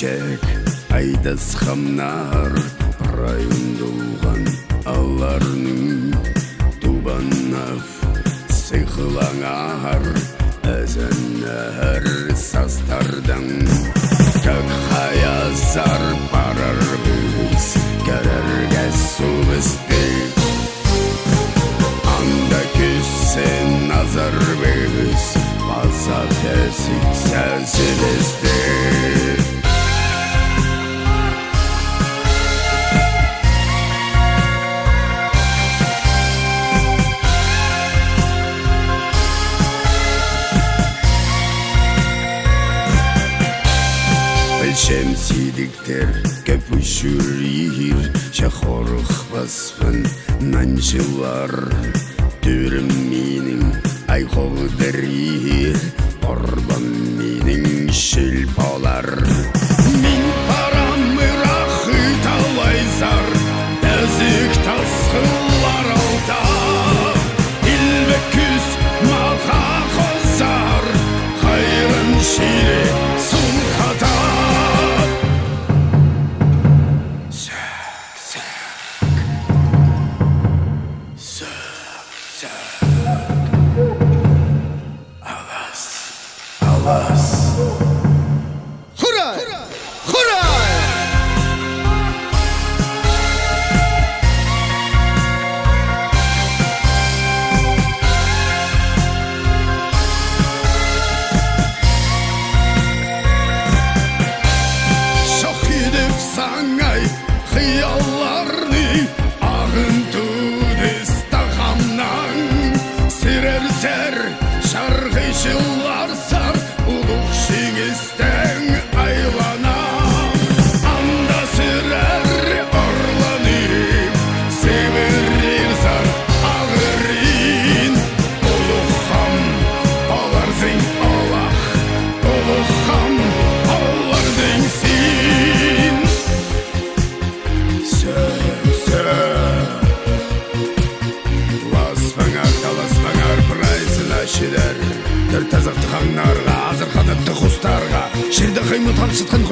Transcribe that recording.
Чек айдасқамнар райындылған аларның тубаннав сыйқылаңар әзінәр састардан көк қаязар барар біз көрерге субысты анда күссен назар біз баса кәсік сәсілісті Шемсидіктер көп үшірейір Шақорық баспын наншылар Түрім менің айқоғдырейір Орбан менің шілпалар Мен парамы рақы талайзар Әзік тасқылар алда Илбі күз маға қозар Қайрын шире сұн қата Хурай! Хурай! Шахидіп саңай қиялларды ағын туды стағамнан Сірерзер шарғы жыларсар ұлық шеңістен айлана Анда сірер орланып севірерзар ағырин Ұлыққам оларзың олақ Ұлыққам оларзың син Ласпаңар, таласпаңар, прайсына шедер Түр тазақты қаңнарға, азыр қанатты құстарға Жерді қаймы тамшытқан